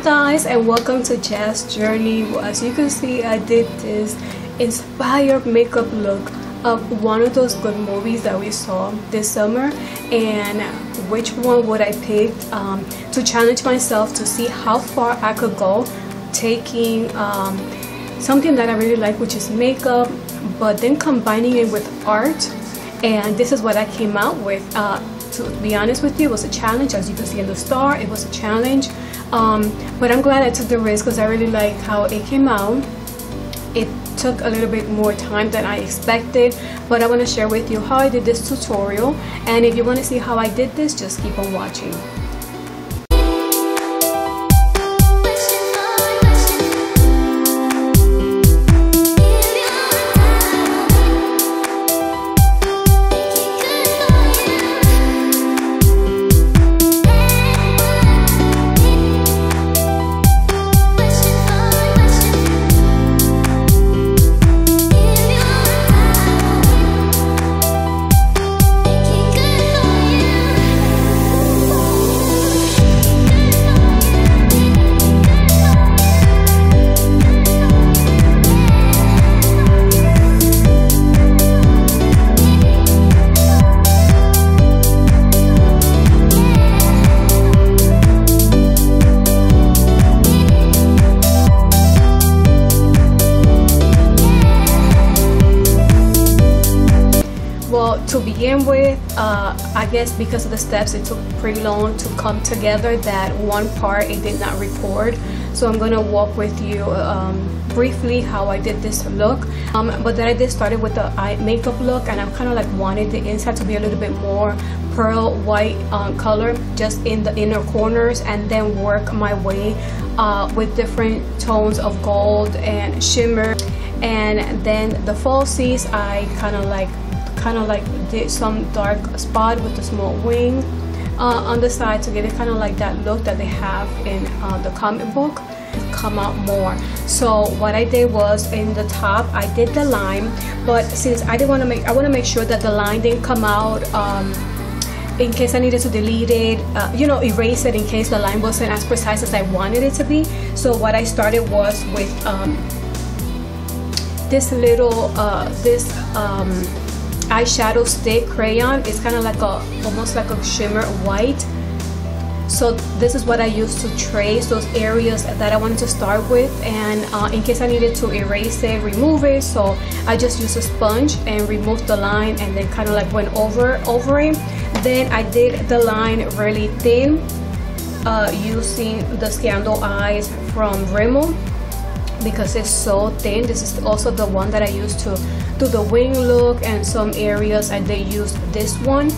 guys, and welcome to Jazz Journey. Well, as you can see, I did this inspired makeup look of one of those good movies that we saw this summer, and which one would I pick to challenge myself to see how far I could go taking something that I really like, which is makeup, but then combining it with art. And this is what I came out with. To be honest with you, it was a challenge. As you can see in the star, it was a challenge, but I'm glad I took the risk because I really like how it came out. It took a little bit more time than I expected, but I want to share with you how I did this tutorial, and if you want to see how I did this, just keep on watching. To begin with, I guess because of the steps, it took pretty long to come together that one part it did not record. So I'm gonna walk with you briefly how I did this look. But then I did started with the eye makeup look, and I kind of like wanted the inside to be a little bit more pearl white color just in the inner corners, and then work my way with different tones of gold and shimmer. And then the falsies, I kind of like did some dark spot with a small wing on the side to get it kind of like that look that they have in the comic book come out more. So what I did was, in the top I did the line, but since I want to make sure that the line didn't come out in case I needed to delete it, erase it in case the line wasn't as precise as I wanted it to be. So what I started was with this little eyeshadow stick crayon. It's kind of like almost like a shimmer white. So this is what I used to trace those areas that I wanted to start with, and in case I needed to erase it, remove it, so I just used a sponge and removed the line, and then kind of like went over it. Then I did the line really thin using the Scandal Eyes from Rimmel, because it's so thin. This is also the one that I used to do the wing look, and some areas I did use this one.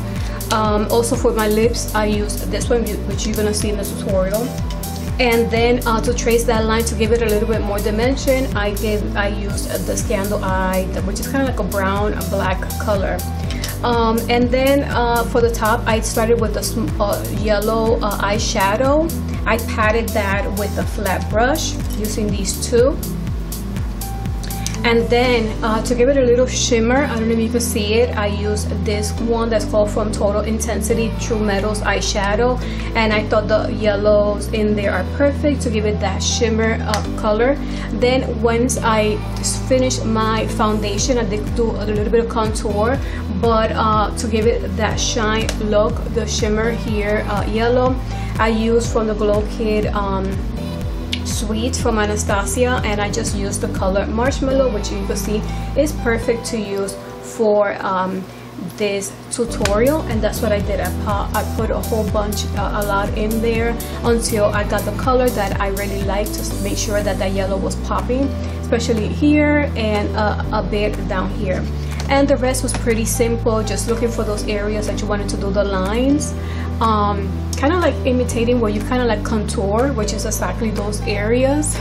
Also for my lips I used this one, which you're gonna see in the tutorial. And then to trace that line, to give it a little bit more dimension, I used the Scandal Eye, which is kind of like a brown black color. And then for the top, I started with the yellow eyeshadow. I patted that with a flat brush using these two. And then to give it a little shimmer, I don't know if you can see it, I used this one that's called From Total Intensity True Metals eyeshadow, and I thought the yellows in there are perfect to give it that shimmer color. Then once I finished my foundation, I did do a little bit of contour, but to give it that shine look, the shimmer here, yellow, I used from the Glow Kit Sweet from Anastasia, and I just used the color Marshmallow, which you can see is perfect to use for this tutorial. And that's what I did. I put a whole bunch, a lot in there until I got the color that I really liked, to make sure that that yellow was popping, especially here and a bit down here. And the rest was pretty simple, just looking for those areas that you wanted to do the lines, kind of like imitating where you kind of like contour, which is exactly those areas.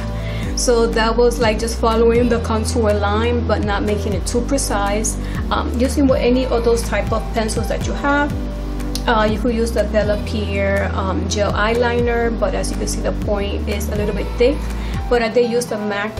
So that was like just following the contour line, but not making it too precise. Using any of those type of pencils that you have. You could use the PUR gel eyeliner, but as you can see, the point is a little bit thick. But I did use the MAC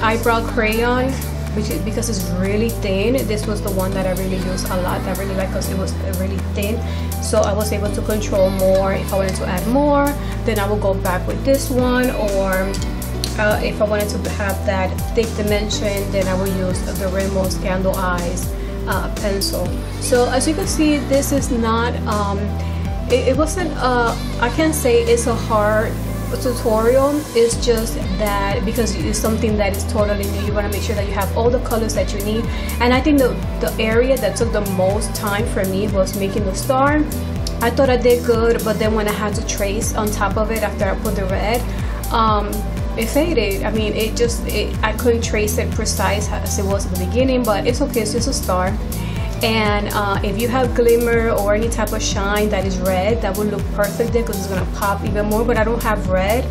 eyebrow crayon because it's really thin. This was the one that I really used a lot. I really like because it was really thin, so I was able to control more. If I wanted to add more, then I will go back with this one, or if I wanted to have that thick dimension, then I will use the Rimmel Candle Eyes pencil. So as you can see, this is not it wasn't I can't say it's a hard tutorial. It's just that because it's something that is totally new, you want to make sure that you have all the colors that you need. And I think the area that took the most time for me was making the star. I thought I did good, but then when I had to trace on top of it after I put the red, it faded. I mean, I couldn't trace it precise as it was at the beginning, but it's okay, it's just a star. And if you have glimmer or any type of shine that is red, that would look perfect there because it's gonna pop even more. But I don't have red.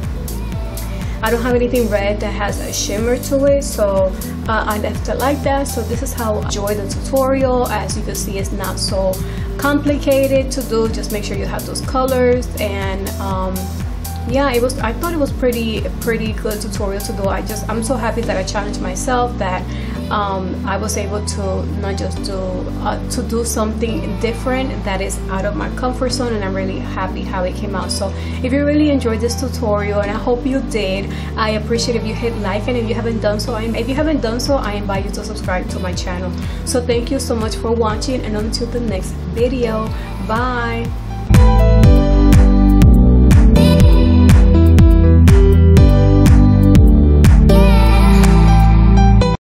I don't have anything red that has a shimmer to it, so I left it like that. So this is how I enjoy the tutorial. As you can see, it's not so complicated to do. Just make sure you have those colors, and yeah, I thought it was pretty good tutorial to do. I'm so happy that I challenged myself, that I was able to not just do something different that is out of my comfort zone, and I'm really happy how it came out. So if you really enjoyed this tutorial, and I hope you did, I appreciate if you hit like, and if you haven't done so, I invite you to subscribe to my channel. So thank you so much for watching, and until the next video, bye.